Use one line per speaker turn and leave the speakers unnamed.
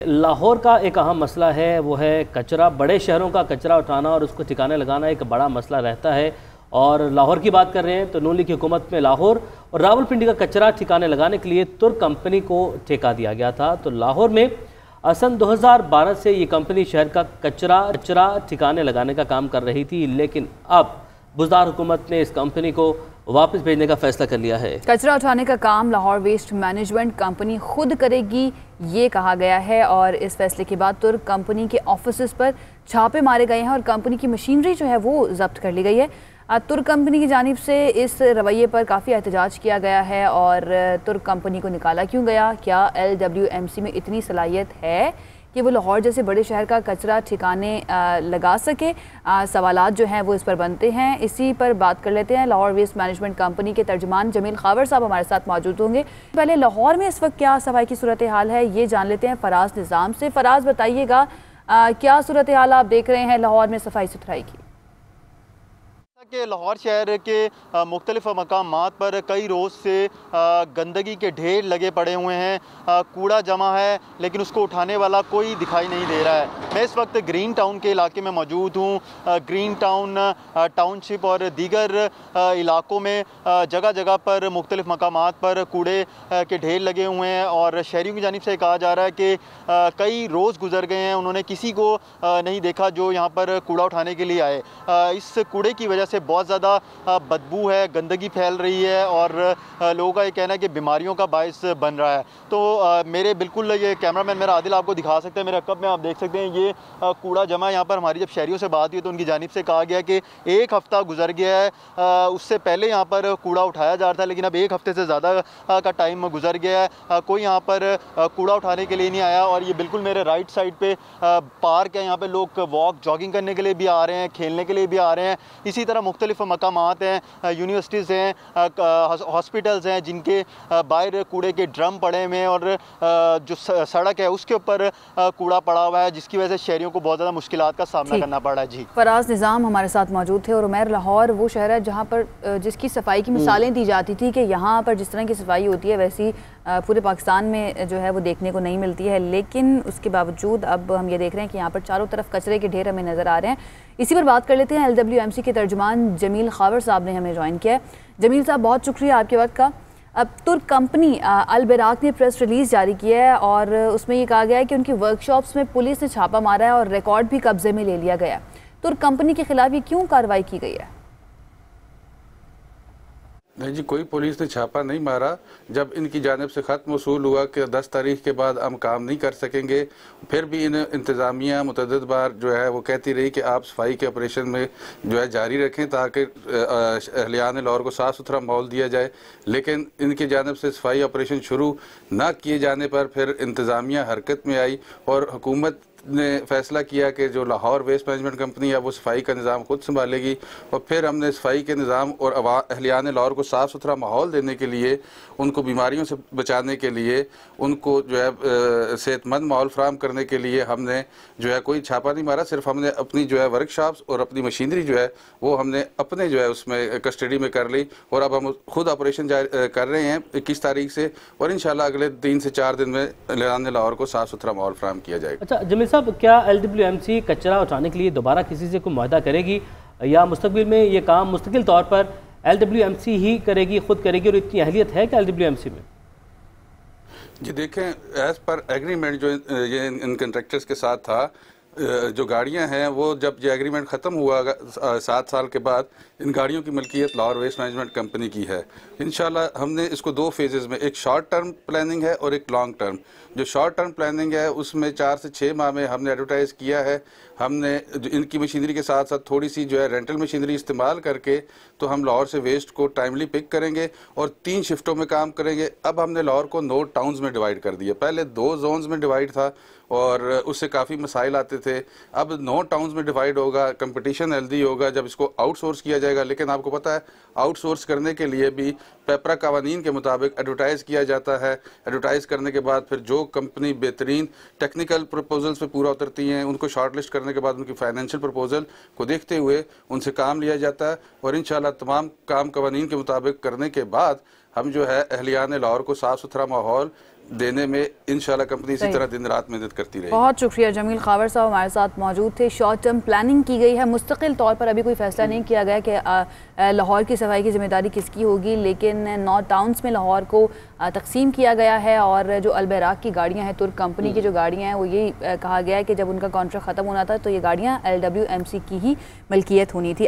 लाहौर का एक अहम मसला है, वो है कचरा। बड़े शहरों का कचरा उठाना और उसको ठिकाने लगाना एक बड़ा मसला रहता है। और लाहौर की बात कर रहे हैं तो नून लीग की हुकूमत में लाहौर और रावलपिंडी का कचरा ठिकाने लगाने के लिए तुर्क कंपनी को ठेका दिया गया था। तो लाहौर में सन 2012 से ये कंपनी शहर का कचरा ठिकाने लगाने का काम कर रही थी, लेकिन अब बुज़दार हुकूमत ने इस कंपनी को वापस भेजने का फैसला कर लिया है।
कचरा उठाने का काम लाहौर वेस्ट मैनेजमेंट कंपनी खुद करेगी, ये कहा गया है। और इस फैसले के बाद तुर्क कंपनी के ऑफिस पर छापे मारे गए हैं और कंपनी की मशीनरी जो है वो जब्त कर ली गई है। तुर्क कंपनी की जानिब से इस रवैये पर काफ़ी एहतजाज किया गया है। और तुर्क कंपनी को निकाला क्यों गया? क्या LWMC में इतनी सलाहियत है कि वो लाहौर जैसे बड़े शहर का कचरा ठिकाने लगा सके? सवालात जो हैं वो इस पर बनते हैं। इसी पर बात कर लेते हैं। लाहौर वेस्ट मैनेजमेंट कंपनी के तर्जुमान जमील खावर साहब हमारे साथ मौजूद होंगे। पहले लाहौर में इस वक्त क्या सफाई की सूरत हाल है ये जान लेते हैं फराज निज़ाम से। फराज, बताइएगा क्या सूरत हाल आप देख रहे हैं लाहौर में सफाई सुथराई की?
कि लाहौर शहर के मुख्तलिफ मकामात पर कई रोज़ से गंदगी के ढेर लगे पड़े हुए हैं, कूड़ा जमा है, लेकिन उसको उठाने वाला कोई दिखाई नहीं दे रहा है। मैं इस वक्त ग्रीन टाउन के इलाके में मौजूद हूँ। ग्रीन टाउन टाउनशिप और दीगर इलाकों में जगह जगह पर मुख्तलिफ मकामात पर कूड़े के ढेर लगे हुए हैं और शहरियों की जानिब से कहा जा रहा है कि कई रोज़ गुजर गए हैं, उन्होंने किसी को नहीं देखा जो यहाँ पर कूड़ा उठाने के लिए आए। इस कूड़े की वजह से बहुत ज़्यादा बदबू है, गंदगी फैल रही है और लोगों का ये कहना है कि बीमारियों का बायस बन रहा है। तो मेरे बिल्कुल ये कैमरामैन मेरा आदिल आपको दिखा सकते हैं, मेरे अकब में आप देख सकते हैं ये कूड़ा जमा यहाँ पर। हमारी जब शहरियों से बात हुई तो उनकी जानिब से कहा गया कि एक हफ़्ता गुजर गया है, उससे पहले यहाँ पर कूड़ा उठाया जा रहा था, लेकिन अब एक हफ़्ते से ज़्यादा का टाइम गुजर गया है, कोई यहाँ पर कूड़ा उठाने के लिए नहीं आया। और ये बिल्कुल मेरे राइट साइड पे पार्क है, यहाँ पर लोग वॉक जॉगिंग करने के लिए भी आ रहे हैं, खेलने के लिए भी आ रहे हैं। इसी तरह मुख्तलिफ मकामात हैं, यूनिवर्सिटीज़ हैं, हॉस्पिटल्स हैं जिनके बाहर कूड़े के ड्रम पड़े हुए हैं और जो सड़क है उसके ऊपर कूड़ा पड़ा हुआ है, जिसकी वजह से शहरियों को बहुत ज़्यादा मुश्किलात का सामना करना पड़ रहा है। जी,
फराज निज़ाम हमारे साथ मौजूद थे। और उमैर, लाहौर वो शहर है जहाँ पर जिसकी सफाई की मिसालें दी जाती थी कि यहाँ पर जिस तरह की सफाई होती है वैसी पूरे पाकिस्तान में जो है वो देखने को नहीं मिलती है, लेकिन उसके बावजूद अब हम ये देख रहे हैं कि यहाँ पर चारों तरफ कचरे के ढेर हमें नज़र आ रहे हैं। इसी पर बात कर लेते हैं। LWMC के तर्जुमान जमील खावर साहब ने हमें ज्वाइन किया है। जमील साहब, बहुत शुक्रिया आपके वक्त का। अब तुर्क कंपनी अल-बराक ने प्रेस रिलीज़ जारी किया है और उसमें ये कहा गया है कि उनकी वर्कशॉप्स में पुलिस ने छापा मारा है और रिकॉर्ड भी कब्जे में ले लिया गया। तुर्क कंपनी के खिलाफ ये क्यों कार्रवाई की गई है?
नहीं जी, कोई पुलिस ने छापा नहीं मारा। जब इनकी जानिब से ख़त मौसूल हुआ कि 10 तारीख के बाद हम काम नहीं कर सकेंगे, फिर भी इन इंतज़ामिया मुतअद्दिद बार जो है वो कहती रही कि आप सफाई के ऑपरेशन में जो है जारी रखें ताकि अहलियान लाहौर को साफ़ सुथरा माहौल दिया जाए। लेकिन इनकी जानिब से सफाई ऑपरेशन शुरू ना किए जाने पर फिर इंतज़ामिया हरकत में आई और हुकूमत ने फैसला किया कि जो लाहौर वेस्ट मैनेजमेंट कंपनी है वो सफाई का निज़ाम खुद संभालेगी। और फिर हमने सफाई के निज़ाम और अहलियान लाहौर को साफ़ सुथरा माहौल देने के लिए, उनको बीमारियों से बचाने के लिए, उनको जो है सेहतमंद माहौल फराहम करने के लिए हमने जो है कोई छापा नहीं मारा। सिर्फ हमने अपनी जो है वर्कशॉप्स और अपनी मशीनरी जो है वो हमने अपने जो है उसमें कस्टडी में कर ली और अब हम खुद ऑपरेशन कर रहे हैं 21 तारीख से और इंशाल्लाह अगले 3 से 4 दिन में अहलियान लाहौर को साफ़ सुथरा माहौल फराहम किया जाएगा।
अच्छा जमील साहब, क्या LWMC कचरा उठाने के लिए दोबारा किसी से कोई मुआहदा करेगी या मुस्तकबिल में ये काम मुस्तकिल तौर पर LWMC ही करेगी, खुद करेगी? और इतनी अहलियत है क्या LWMC में?
जी देखें, एज़ पर एग्रीमेंट जो ये इन कंट्रैक्टर्स के साथ था, जो गाड़ियां हैं वो जब ये एग्रीमेंट ख़त्म हुआ 7 साल के बाद, इन गाड़ियों की मलकियत लाहौर वेस्ट मैनेजमेंट कंपनी की है। इंशाल्लाह हमने इसको 2 फेजेज़ में, एक शॉर्ट टर्म प्लानिंग है और एक लॉन्ग टर्म। जो शॉर्ट टर्म प्लानिंग है उसमें 4 से 6 माह में हमने एडवर्टाइज़ किया है। हमने इनकी मशीनरी के साथ साथ थोड़ी सी जो है रेंटल मशीनरी इस्तेमाल करके तो हम लाहौर से वेस्ट को टाइमली पिक करेंगे और 3 शिफ्टों में काम करेंगे। अब हमने लाहौर को 9 टाउन्स में डिवाइड कर दिया। पहले 2 जोन्स में डिवाइड था और उससे काफ़ी मसाइल आते थे। अब 9 टाउन्स में डिवाइड होगा, कंपटीशन हेल्दी होगा जब इसको आउटसोर्स किया जाएगा। लेकिन आपको पता है आउटसोर्स करने के लिए भी पेपरा कवानीन के मुताबिक एडवर्टाइज़ किया जाता है। एडवर्टाइज़ करने के बाद फिर जो कंपनी बेहतरीन टेक्निकल प्रपोजल्स पे पूरा उतरती हैं उनको शॉर्टलिस्ट करने के बाद उनकी फाइनेंशियल प्रपोजल को देखते हुए उनसे काम लिया जाता है और इंशाल्लाह तमाम काम कवानीन के मुताबिक करने के बाद हम जो है अहलियान लाहौर को साफ़ सुथरा माहौल देने में इंशाल्लाह कंपनी इसी तरह दिन रात मदद करती रहेगी।
बहुत शुक्रिया। जमील खावर साहब हमारे साथ मौजूद थे। शॉर्ट टर्म प्लानिंग की गई है, मुस्तकिल तौर पर अभी कोई फैसला नहीं किया गया कि लाहौर की सफाई की जिम्मेदारी किसकी होगी, लेकिन 9 टाउन्स में लाहौर को तकसीम किया गया है और जो अलबैराक की गाड़ियाँ हैं, तुर्क कंपनी की जो गाड़ियाँ हैं, वो यही कहा गया है कि जब उनका कॉन्ट्रैक्ट ख़त्म होना था तो ये गाड़ियाँ LWMC की ही मलकियत होनी थी।